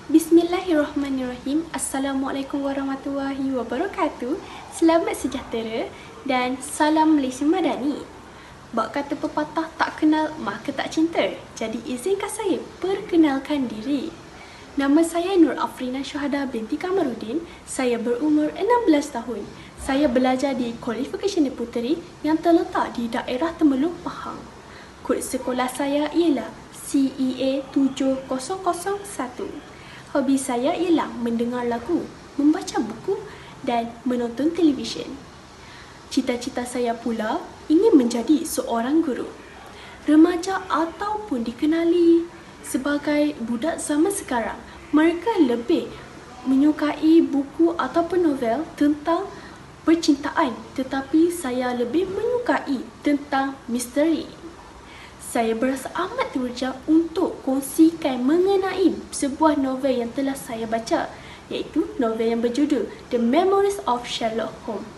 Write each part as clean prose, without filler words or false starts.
Bismillahirrahmanirrahim. Assalamualaikum warahmatullahi wabarakatuh. Selamat sejahtera dan salam Malaysia Madani. Bak kata pepatah tak kenal maka tak cinta. Jadi izinkan saya perkenalkan diri. Nama saya Nur Afrina Syuhada binti Kamarudin. Saya berumur 16 tahun. Saya belajar di Qualification Puteri yang terletak di daerah Temelung, Pahang. Kod sekolah saya ialah CEA 7001. Hobi saya ialah mendengar lagu, membaca buku dan menonton televisyen. Cita-cita saya pula ingin menjadi seorang guru. Remaja ataupun dikenali sebagai budak zaman sekarang, mereka lebih menyukai buku ataupun novel tentang percintaan, tetapi saya lebih menyukai tentang misteri. Saya berasa amat teruja untuk kongsikan mengenai sebuah novel yang telah saya baca, iaitu novel yang berjudul The Memories of Sherlock Holmes.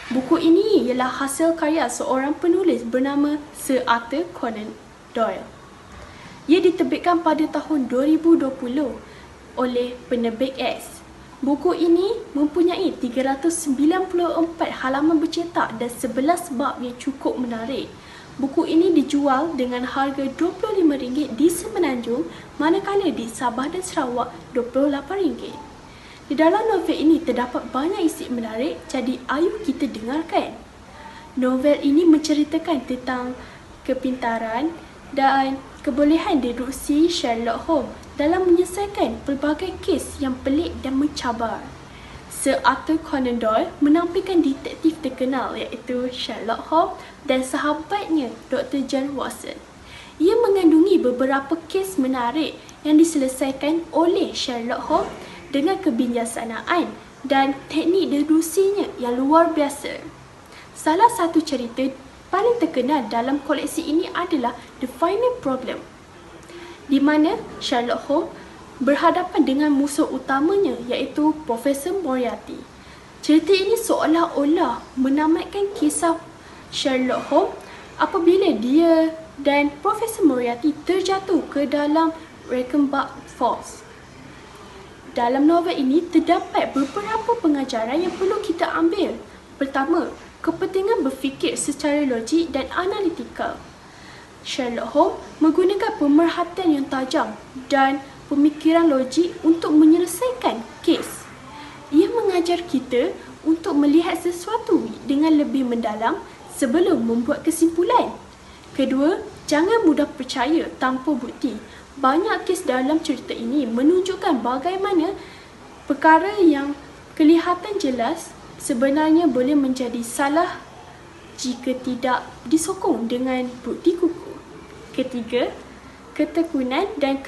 Buku ini ialah hasil karya seorang penulis bernama Sir Arthur Conan Doyle. Ia diterbitkan pada tahun 2020 oleh penerbit X. Buku ini mempunyai 394 halaman bercetak dan 11 bab yang cukup menarik. Buku ini dijual dengan harga RM25 di Semenanjung, manakala di Sabah dan Sarawak RM28. Di dalam novel ini terdapat banyak isi menarik, jadi ayo kita dengarkan. Novel ini menceritakan tentang kepintaran dan kebolehan deduksi Sherlock Holmes dalam menyelesaikan pelbagai kes yang pelik dan mencabar. Sir Arthur Conan Doyle menampilkan detektif terkenal iaitu Sherlock Holmes dan sahabatnya Dr. John Watson. Ia mengandungi beberapa kes menarik yang diselesaikan oleh Sherlock Holmes dengan kebijaksanaan dan teknik deduksinya yang luar biasa. Salah satu cerita paling terkenal dalam koleksi ini adalah The Final Problem, di mana Sherlock Holmes berhadapan dengan musuh utamanya iaitu Profesor Moriarty. Cerita ini seolah-olah menamatkan kisah Sherlock Holmes apabila dia dan Profesor Moriarty terjatuh ke dalam Reichenbach Falls. Dalam novel ini terdapat beberapa pengajaran yang perlu kita ambil. Pertama, kepentingan berfikir secara logik dan analitikal. Sherlock Holmes menggunakan pemerhatian yang tajam dan pemikiran logik untuk menyelesaikan kes. Ia mengajar kita untuk melihat sesuatu dengan lebih mendalam sebelum membuat kesimpulan. Kedua, jangan mudah percaya tanpa bukti. Banyak kes dalam cerita ini menunjukkan bagaimana perkara yang kelihatan jelas sebenarnya boleh menjadi salah jika tidak disokong dengan bukti kukuh. Ketiga, ketekunan dan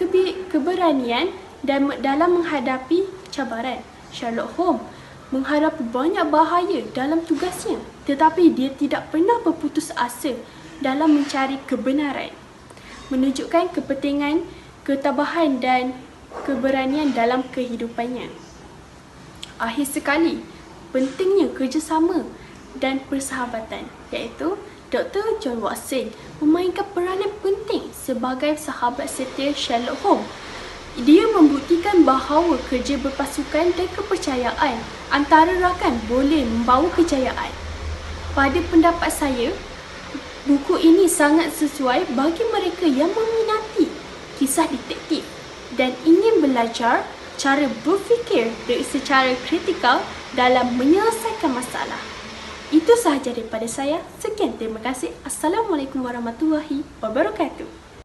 keberanian dalam menghadapi cabaran. Sherlock Holmes menghadapi banyak bahaya dalam tugasnya, tetapi dia tidak pernah berputus asa dalam mencari kebenaran, menunjukkan kepentingan, ketabahan dan keberanian dalam kehidupannya. Akhir sekali, pentingnya kerjasama dan persahabatan, iaitu Dr. John Watson memainkan peranan penting sebagai sahabat setia Sherlock Holmes. Dia membuktikan bahawa kerja berpasukan dan kepercayaan antara rakan boleh membawa kejayaan. Pada pendapat saya, buku ini sangat sesuai bagi mereka yang meminati kisah detektif dan ingin belajar cara berfikir secara kritikal dalam menyelesaikan masalah. Itu sahaja daripada saya. Sekian, terima kasih. Assalamualaikum warahmatullahi wabarakatuh.